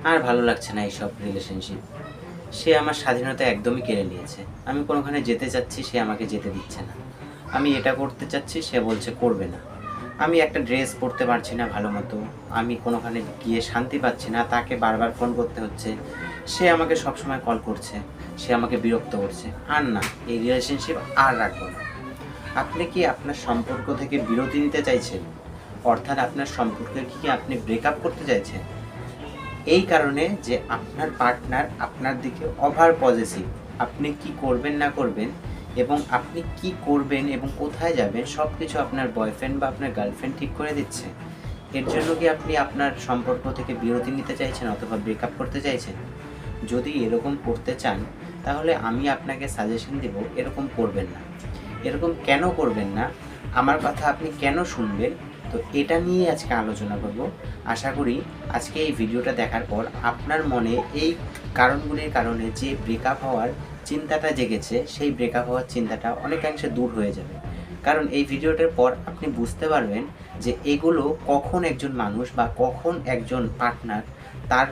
আর ভালো লাগছে না এইসব রিলেশনশিপ। সে আমার স্বাধীনতা একদমই কেড়ে নিয়েছে। আমি কোনোখানে যেতে চাচ্ছি, সে আমাকে যেতে দিচ্ছে না। আমি এটা করতে চাচ্ছি, সে বলছে করবে না। আমি একটা ড্রেস পরতে পারছি না ভালো মতো, আমি কোনোখানে গিয়ে শান্তি পাচ্ছি না, তাকে বারবার ফোন করতে হচ্ছে। সে আমাকে সবসময় কল করছে, সে আমাকে বিরক্ত করছে। আর না, এই রিলেশনশিপ আর রাখবো না। আপনি কি আপনার সম্পর্ক থেকে বিরতি নিতে চাইছেন? অর্থাৎ আপনার সম্পর্কে কি আপনি ব্রেকআপ করতে চাইছেন? এই কারণে যে আপনার পার্টনার আপনার দিকে ওভার পজেসিভ। আপনি কি করবেন না করবেন এবং আপনি কি করবেন এবং কোথায় যাবেন সব কিছু আপনার বয়ফ্রেন্ড বা আপনার গার্লফ্রেন্ড ঠিক করে দিচ্ছে। এর জন্য কি আপনি আপনার সম্পর্ক থেকে বিরতি নিতে চাইছেন অথবা ব্রেকআপ করতে চাইছেন? যদি এরকম করতে চান, তাহলে আমি আপনাকে সাজেশন দেব এরকম করবেন না। এরকম কেন করবেন না, আমার কথা আপনি কেন শুনবেন, তো এটা নিয়ে আজকে আলোচনা করব। আশা করি আজকে এই ভিডিওটা দেখার পর আপনার মনে এই কারণগুলির কারণে যে ব্রেকআপ হওয়ার চিন্তাটা জেগেছে, সেই ব্রেকআপ হওয়ার চিন্তাটা অনেকাংশে দূর হয়ে যাবে। কারণ এই ভিডিওটার পর আপনি বুঝতে পারবেন যে এগুলো কখন একজন মানুষ বা কখন একজন পার্টনার তার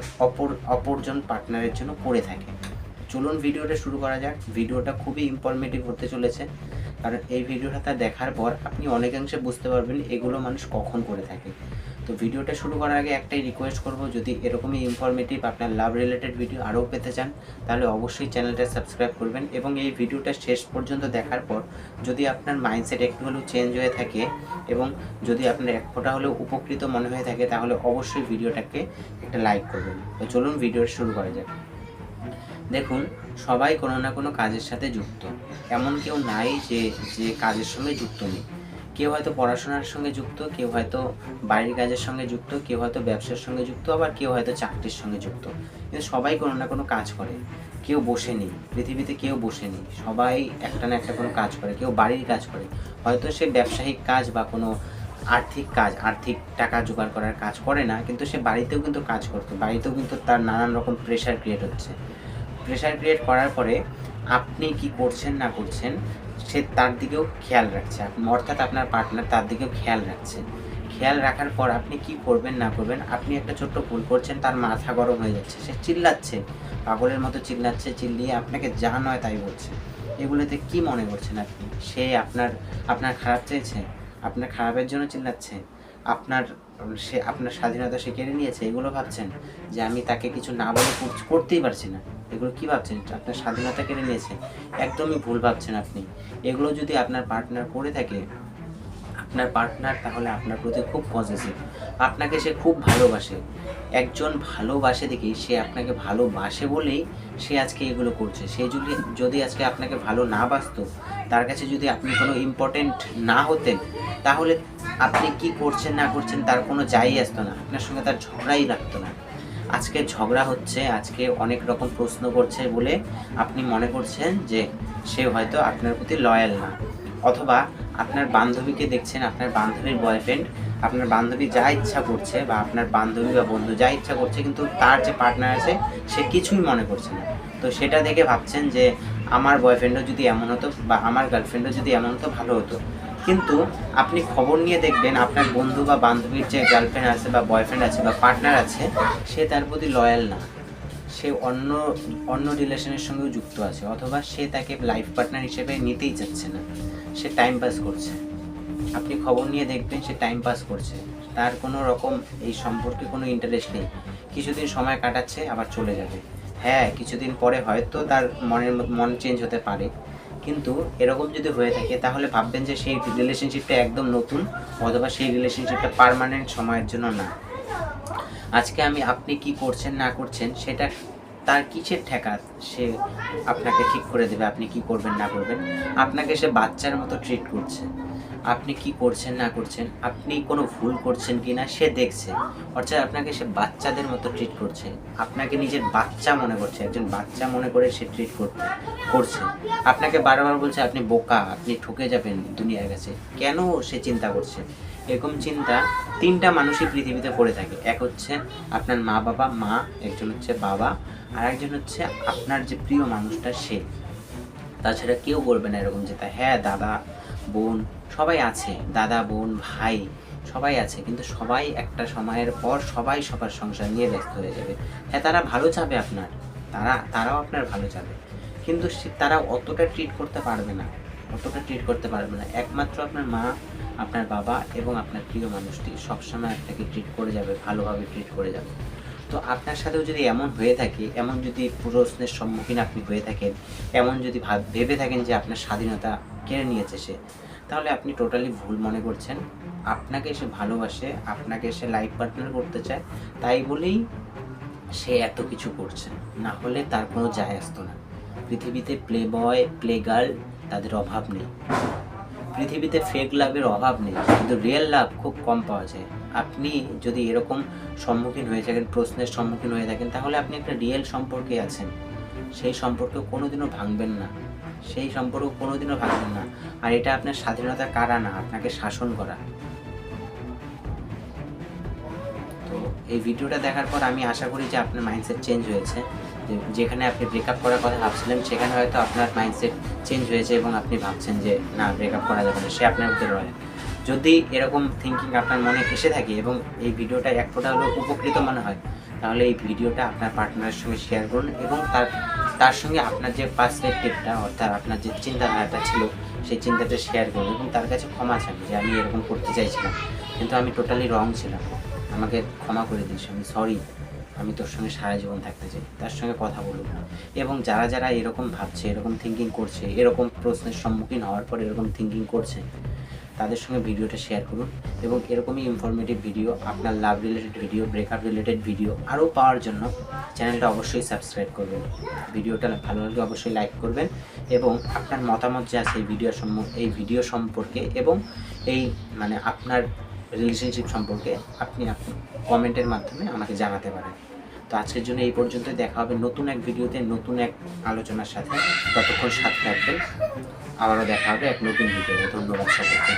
অপরজন পার্টনারের জন্য করে থাকে। চলুন ভিডিওটা শুরু করা যাক। ভিডিওটা খুবই ইনফরমেটিভ হতে চলেছে, কারণ এই ভিডিওটা দেখার পর আপনি অনেকাংশে বুঝতে পারবেন এগুলো মানুষ কখন করে থাকে। তো ভিডিওটা শুরু করার আগে একটাই রিকোয়েস্ট করব, যদি এরকমই ইনফরমেটিভ আপনার লাভ রিলেটেড ভিডিও আরও পেতে চান, তাহলে অবশ্যই চ্যানেলটা সাবস্ক্রাইব করবেন এবং এই ভিডিওটা শেষ পর্যন্ত দেখার পর যদি আপনার মাইন্ডসেট একটু হলেও চেঞ্জ হয়ে থাকে এবং যদি আপনার এক ফোঁটা হলেও উপকৃত মনে হয়ে থাকে, তাহলে অবশ্যই ভিডিওটাকে একটা লাইক করবেন। তো চলুন ভিডিওটা শুরু করা যাক। দেখুন, সবাই কোনো না কোনো কাজের সাথে যুক্ত। এমন কেউ নাই যে যে কাজের সঙ্গে যুক্ত নেই। কেউ হয়তো পড়াশোনার সঙ্গে যুক্ত, কেউ হয়তো বাড়ির কাজের সঙ্গে যুক্ত, কেউ হয়তো ব্যবসার সঙ্গে যুক্ত, আবার কেউ হয়তো চাকরির সঙ্গে যুক্ত। কিন্তু সবাই কোনো না কোনো কাজ করে। কেউ বসে নেই, পৃথিবীতে কেউ বসে নেই। সবাই একটা না একটা কোনো কাজ করে। কেউ বাড়ির কাজ করে, হয়তো সে ব্যবসায়িক কাজ বা কোনো আর্থিক কাজ, আর্থিক টাকা জোগাড় করার কাজ করে না, কিন্তু সে বাড়িতেও কিন্তু কাজ করতো। বাড়িতেও কিন্তু তার নানান রকম প্রেশার ক্রিয়েট হচ্ছে। প্রেশার ক্রিয়েট করার পরে আপনি কি করছেন না করছেন সে তার দিকেও খেয়াল রাখছে, অর্থাৎ আপনার পার্টনার তার দিকেও খেয়াল রাখছে। খেয়াল রাখার পর আপনি কি করবেন না করবেন, আপনি একটা ছোট্ট ভুল করছেন, তার মাথা গরম হয়ে যাচ্ছে, সে চিল্লাচ্ছে, পাগলের মতো চিল্লাচ্ছে, চিল্লিয়ে আপনাকে যা নয় তাই বলছে। এগুলোতে কি মনে করছেন আপনি? সে আপনার আপনার খারাপ চেয়েছে? আপনার খারাপের জন্য চিল্লাচ্ছে? আপনার সে আপনার স্বাধীনতা সে কেড়ে নিয়েছে, এগুলো ভাবছেন? যে আমি তাকে কিছু না বলে করতেই পারছি না, এগুলো কি ভাবছেন? আপনার স্বাধীনতা কেড়ে নিয়েছে? একদমই ভুল ভাবছেন আপনি। এগুলো যদি আপনার পার্টনার করে থাকে, আপনার পার্টনার তাহলে আপনার প্রতি খুব পজিটিভ, আপনাকে সে খুব ভালোবাসে। একজন ভালোবাসে দেখেই, সে আপনাকে ভালোবাসে বলেই সে আজকে এগুলো করছে। সে যদি যদি আজকে আপনাকে ভালো না বাসতো, তার কাছে যদি আপনি কোনো ইম্পর্টেন্ট না হতেন, তাহলে আপনি কি করছেন না করছেন তার কোনো যাই আসতো না, আপনার সঙ্গে তার ঝগড়াই লাগতো না। আজকে ঝগড়া হচ্ছে, আজকে অনেক রকম প্রশ্ন করছে বলে আপনি মনে করছেন যে সে হয়তো আপনার প্রতি লয়াল না। অথবা আপনার বান্ধবীকে দেখছেন, আপনার বান্ধবীর বয়ফ্রেন্ড, আপনার বান্ধবী যা ইচ্ছা করছে বা আপনার বান্ধবী বা বন্ধু যা ইচ্ছা করছে, কিন্তু তার যে পার্টনার আছে সে কিছুই মনে করছে না। তো সেটা দেখে ভাবছেন যে আমার বয়ফ্রেন্ডও যদি এমন হতো বা আমার গার্লফ্রেন্ডও যদি এমন হতো ভালো হতো। কিন্তু আপনি খবর নিয়ে দেখবেন আপনার বন্ধু বা বান্ধবীর যে গার্লফ্রেন্ড আছে বা বয়ফ্রেন্ড আছে বা পার্টনার আছে, সে তার প্রতি লয়াল না। সে অন্য অন্য রিলেশনের সঙ্গেও যুক্ত আছে, অথবা সে তাকে লাইফ পার্টনার হিসেবে নিতেই চাচ্ছে না। সে টাইম পাস করছে। আপনি খবর নিয়ে দেখবেন সে টাইম পাস করছে, তার কোনো রকম এই সম্পর্কে কোনো ইন্টারেস্ট নেই। কিছুদিন সময় কাটাচ্ছে, আবার চলে যাবে। হ্যাঁ, কিছুদিন পরে হয়তো তার মন চেঞ্জ হতে পারে, কিন্তু এরকম যদি হয়ে থাকে তাহলে ভাববেন যে সেই রিলেশনশিপটা একদম নতুন, অথবা সেই রিলেশনশিপটা পার্মানেন্ট সময়ের জন্য না। আজকে আপনি কি করছেন না করছেন সেটা তার কিসের ঠেকা সে আপনাকে ঠিক করে দেবে আপনি কি করবেন না করবেন? আপনাকে সে বাচ্চার মতো ট্রিট করছে। আপনি কি করছেন না করছেন, আপনি কোনো ভুল করছেন কি না সে দেখছে, অর্থাৎ আপনাকে সে বাচ্চাদের মতো ট্রিট করছে। আপনাকে নিজের বাচ্চা মনে করছে, একজন বাচ্চা মনে করে সে ট্রিট করছে। আপনাকে বারবার বলছে আপনি বোকা, আপনি ঠকে যাবেন দুনিয়ার কাছে। কেন সে চিন্তা করছে? এরকম চিন্তা তিনটা মানুষই পৃথিবীতে পড়ে থাকে। এক হচ্ছে আপনার মা বাবা, মা, একজন হচ্ছে বাবা, আর একজন হচ্ছে আপনার যে প্রিয় মানুষটা সে। তাছাড়া কেউ বলবে না এরকম যে হ্যাঁ দাদা বোন সবাই আছে, দাদা বোন ভাই, সবাই আছে, কিন্তু সবাই একটা সময়ের পর সবাই সবার সংসার নিয়ে ব্যস্ত হয়ে যাবে। হ্যাঁ, তারা ভালো চাবে আপনার, তারাও আপনার ভালো চাবে, কিন্তু তারা অতটা ট্রিট করতে পারবে না, একমাত্র আপনার মা, আপনার বাবা এবং আপনার প্রিয় মানুষটি সবসময় আপনাকে ট্রিট করে যাবে, ভালোভাবে ট্রিট করে যাবে। তো আপনার সাথেও যদি এমন হয়ে থাকে, এমন যদি প্রশ্নের সম্মুখীন আপনি হয়ে থাকেন, এমন যদি ভেবে থাকেন যে আপনার স্বাধীনতা কেড়ে নিয়েছে সে, তাহলে আপনি টোটালি ভুল মনে করছেন। আপনাকে সে ভালোবাসে, আপনাকে সে লাইফ পার্টনার করতে চায়, তাই বলেই সে এত কিছু করছে, না হলে তার কোনো যায় আসতো না। পৃথিবীতে প্লে বয়, প্লে গার্ল তাদের অভাব নেই, পৃথিবীতে ফেক লাভের অভাব নেই, কিন্তু রিয়েল লাভ খুব কম পাওয়া যায়। আপনি যদি এরকম সম্মুখীন হয়ে থাকেন, প্রশ্নের সম্মুখীন হয়ে থাকেন, তাহলে আপনি একটা রিয়েল সম্পর্কে আছেন, সেই সম্পর্ক কোনোদিনও ভাঙবেন না, আর এটা আপনার স্বাধীনতা কারা না, আপনাকে শাসন করা। তো এই ভিডিওটা দেখার পর আমি আশা করি যে আপনার মাইন্ডসেট চেঞ্জ হয়েছে, যেখানে আপনি ব্রেকআপ করার কথা ভাবছিলেন সেখানে হয়তো আপনার মাইন্ডসেট চেঞ্জ হয়েছে এবং আপনি ভাবছেন যে না, ব্রেকআপ করা যাবে না, সে আপনার ভিতরে রয়ে। যদি এরকম থিঙ্কিং আপনার মনে এসে থাকে এবং এই ভিডিওটা এক ফোঁটা হলেও উপকৃত মনে হয়, তাহলে এই ভিডিওটা আপনার পার্টনারের সঙ্গে শেয়ার করুন এবং তার সঙ্গে আপনার যে পার্সপেক্টিভটা, অর্থাৎ আপনার যে চিন্তাধারাটা ছিল সেই চিন্তাটা শেয়ার করুন এবং তার কাছে ক্ষমা চান যে আমি এরকম করতে চাইছিলাম, কিন্তু আমি টোটালি রং ছিলাম, আমাকে ক্ষমা করে দিস, আমি সরি, আমি তোর সঙ্গে সারা জীবন থাকতে চাই। তার সঙ্গে কথা বলুন। এবং যারা এরকম ভাবছে, এরকম থিঙ্কিং করছে, এরকম প্রশ্নের সম্মুখীন হওয়ার পর এরকম থিঙ্কিং করছে, তাদের সঙ্গে ভিডিওটা শেয়ার করুন এবং এরকমই ইনফরমেটিভ ভিডিও, আপনার love related video, breakup related video আরও পাওয়ার জন্য চ্যানেলটা অবশ্যই সাবস্ক্রাইব করবেন। ভিডিওটা ভালো লাগলে অবশ্যই লাইক করবেন এবং আপনার মতামত যা আছে এই ভিডিও সম্পর্কে এবং এই আপনার রিলেশনশিপ সম্পর্কে আপনি কমেন্টের মাধ্যমে আমাকে জানাতে পারেন। তো আজকের জন্য এই পর্যন্ত, দেখা হবে নতুন এক ভিডিওতে, নতুন এক আলোচনার সাথে। ততক্ষণ সাথে থাকবেন, আবারও দেখা হবে এক নতুন ভিডিওতে। ধন্যবাদ সকলকে।